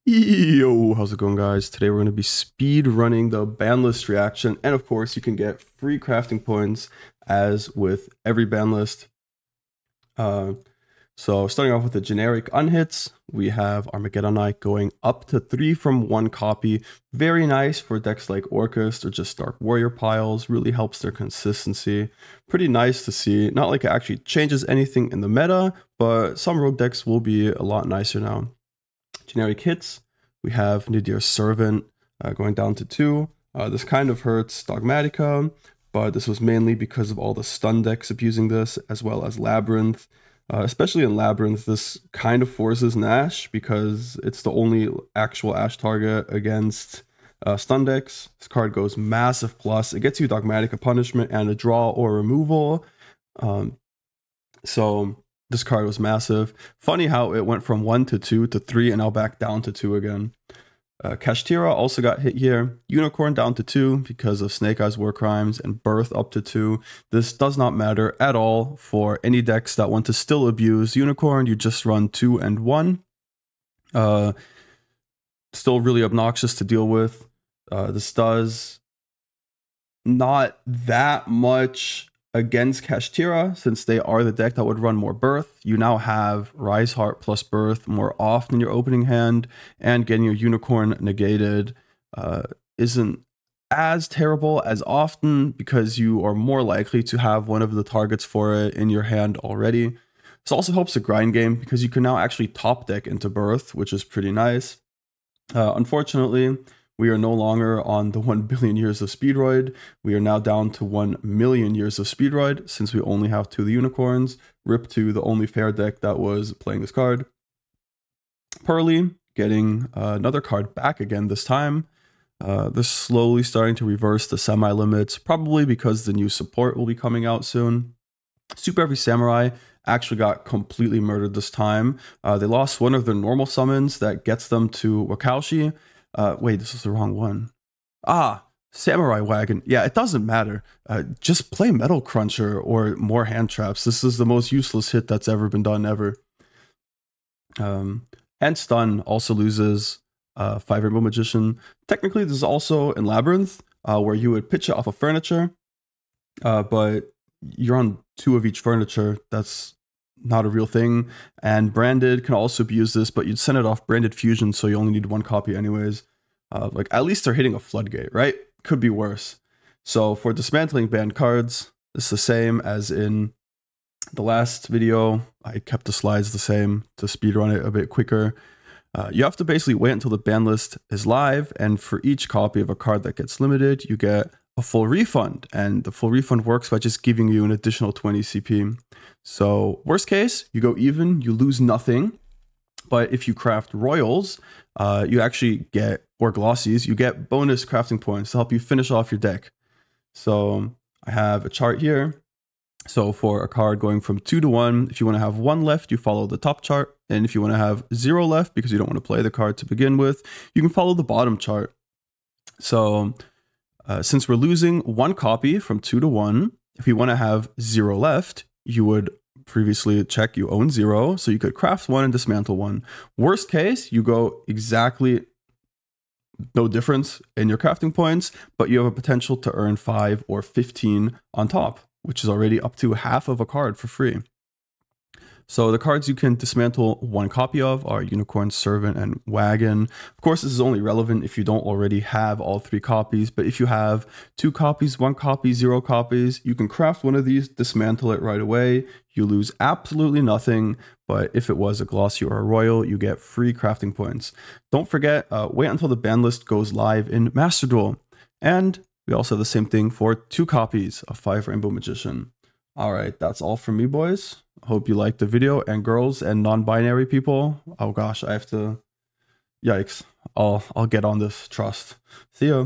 Yo, how's it going, guys? Today we're going to be speed running the Banlist reaction, and of course you can get free crafting points as with every Banlist. So starting off with the generic unhits, we have Armageddon Knight going up to 3 from 1 copy. Very nice for decks like Orcust or just Dark Warrior piles, really helps their consistency. Pretty nice to see, not like it actually changes anything in the meta, but some rogue decks will be a lot nicer now. Generic hits, we have Nadir's Servant going down to 2. This kind of hurts Dogmatica, but this was mainly because of all the stun decks abusing this, as well as Labyrinth. Especially in Labyrinth, this kind of forces Nash because it's the only actual Ash target against stun decks. This card goes massive plus. It gets you Dogmatica punishment and a draw or removal. So this card was massive. Funny how it went from 1 to 2 to 3 and now back down to 2 again. Kashtira also got hit here. Unicorn down to 2 because of Snake Eyes War Crimes, and Birth up to 2. This does not matter at all for any decks that want to still abuse Unicorn. You just run 2 and 1. Still really obnoxious to deal with. This does not that much against Kashtira, since they are the deck that would run more Birth. You now have Rise Heart plus Birth more often in your opening hand, and getting your Unicorn negated isn't as terrible as often because you are more likely to have one of the targets for it in your hand already. This also helps the grind game because you can now actually top deck into Birth, which is pretty nice. Unfortunately, we are no longer on the 1 billion years of Speedroid. We are now down to 1 million years of Speedroid since we only have 2 of the Unicorns. Rip to the only fair deck that was playing this card. Pearly getting another card back again this time. They're slowly starting to reverse the semi-limits, probably because the new support will be coming out soon. Super Heavy Samurai actually got completely murdered this time. They lost one of their normal summons that gets them to Wakaushi. Wait, this is the wrong one. Samurai Wagon. Yeah, it doesn't matter. Just play Metal Cruncher or more hand traps. This is the most useless hit that's ever been done ever. And Stun also loses 5 Rainbow Magician. Technically, this is also in Labyrinth, where you would pitch it off of furniture, but you're on 2 of each furniture. That's not a real thing. And Branded can also abuse this, but you'd send it off Branded Fusion, so you only need 1 copy anyways. Like, at least they're hitting a floodgate, right? Could be worse. So for dismantling banned cards, it's the same as in the last video. I kept the slides the same to speedrun it a bit quicker. You have to basically wait until the ban list is live, and for each copy of a card that gets limited, you get a full refund, and the full refund works by just giving you an additional 20 CP. So worst case, you go even, you lose nothing. But if you craft royals, you actually get, or glossies, you get bonus crafting points to help you finish off your deck. So I have a chart here. So for a card going from 2 to 1, if you want to have 1 left, you follow the top chart. And if you want to have 0 left because you don't want to play the card to begin with, you can follow the bottom chart. So since we're losing 1 copy from 2 to 1, if you want to have 0 left, you would previously check you own 0, so you could craft 1 and dismantle 1. Worst case, you go exactly no difference in your crafting points, but you have a potential to earn 5 or 15 on top, which is already up to half of a card for free. So the cards you can dismantle 1 copy of are Unicorn, Servant, and Wagon. Of course, this is only relevant if you don't already have all 3 copies, but if you have 2 copies, 1 copy, 0 copies, you can craft one of these, dismantle it right away. You lose absolutely nothing, but if it was a glossy or a royal, you get free crafting points. Don't forget, wait until the ban list goes live in Master Duel. And we also have the same thing for 2 copies of 5 Rainbow Magician. All right, that's all from me, boys. Hope you liked the video, and girls and non-binary people. Oh gosh, I have to, yikes. I'll get on this, trust. See ya.